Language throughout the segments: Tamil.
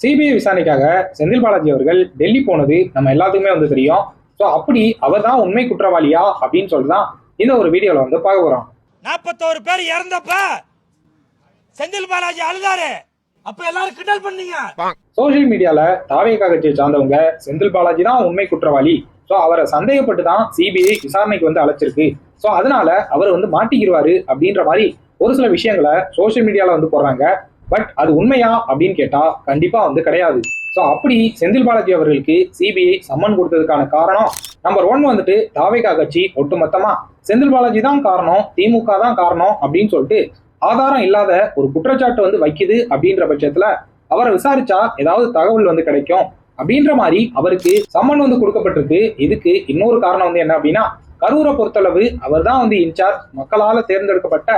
சிபிஐ விசாரணைக்காக செந்தில் பாலாஜி அவர்கள் டெல்லி போனது நம்ம எல்லாத்துக்குமே வந்து தெரியும். ஸோ அப்படி அவர் தான் உண்மை குற்றவாளியா அப்படின்னு சொல்லிதான் இந்த ஒரு வீடியோல வந்து பார்க்க போறோம். 41 பேர் இறந்தப்ப செந்தில் பாலாஜி அழுதாரு, அப்ப எல்லாரும் கிண்டல் பண்ணீங்க. சோசியல் மீடியால தாவேகா கட்சியை சார்ந்தவங்க செந்தில் பாலாஜி தான் உண்மை குற்றவாளி, ஸோ அவரை சந்தேகப்பட்டு தான் சிபிஐ விசாரணைக்கு வந்து அழைச்சிருக்கு, ஸோ அதனால அவர் வந்து மாட்டிக்கிடுவாரு அப்படின்ற மாதிரி ஒரு சில விஷயங்களை சோசியல் மீடியால வந்து போடுறாங்க. பட் அது உண்மையா அப்படின்னு கேட்டா கண்டிப்பா வந்து கிடையாது. ஸோ அப்படி செந்தில் பாலாஜி அவர்களுக்கு சிபிஐ சம்மன் கொடுத்ததுக்கான காரணம் நம்பர் 1 வந்துட்டு தாவேகா கட்சி ஒட்டுமொத்தமா செந்தில் பாலாஜி தான் காரணம், திமுக தான் காரணம் அப்படின்னு சொல்லிட்டு ஆதாரம் இல்லாத ஒரு குற்றச்சாட்டு வந்து வைக்குது. அப்படின்ற பட்சத்துல அவரை விசாரிச்சா ஏதாவது தகவல் வந்து கிடைக்கும் அப்படின்ற மாதிரி அவருக்கு சம்மன் வந்து கொடுக்கப்பட்டிருக்கு. இதுக்கு இன்னொரு காரணம் வந்து என்ன அப்படின்னா, கரூரை பொறுத்தளவு அவர் தான் வந்து இன்சார்ஜ், மக்களால தேர்ந்தெடுக்கப்பட்ட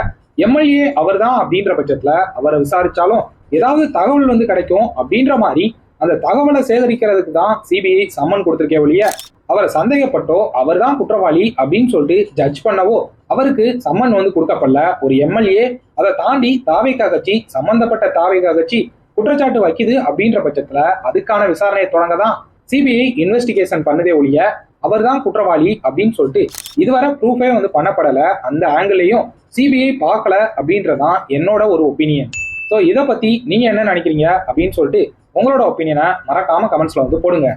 எம்எல்ஏ அவர் தான் அப்படின்ற பட்சத்துல அவரை விசாரிச்சாலும் ஏதாவது தகவல் வந்து கிடைக்கும் அப்படின்ற மாதிரி அந்த தகவலை சேகரிக்கிறதுக்கு தான் சிபிஐ சம்மன் கொடுத்திருக்கே ஒழிய அவரை சந்தேகப்பட்டோ அவர் தான் குற்றவாளி அப்படின்னு சொல்லிட்டு ஜட்ஜ் பண்ணவோ அவருக்கு சம்மன் வந்து கொடுக்கப்படல. ஒரு எம்எல்ஏ, அதை தாண்டி தாவேகா கட்சி, சம்பந்தப்பட்ட தாவேகா கட்சி குற்றச்சாட்டு வைக்குது அப்படின்ற பட்சத்துல அதுக்கான விசாரணையை தொடங்க தான் சிபிஐ இன்வெஸ்டிகேஷன் பண்ணதே ஒழிய அவர் தான் குற்றவாளி அப்படின்னு சொல்லிட்டு இதுவரை ப்ரூஃபே வந்து பண்ணப்படல. அந்த ஆங்கிளையும் சிபிஐ பார்க்கல அப்படின்றதான் என்னோட ஒரு ஒப்பீனியன். ஸோ இதை பத்தி நீங்க என்ன நினைக்கிறீங்க அப்படின்னு சொல்லிட்டு உங்களோட ஒப்பீனியனை மறக்காம கமெண்ட்ஸ்ல வந்து போடுங்க.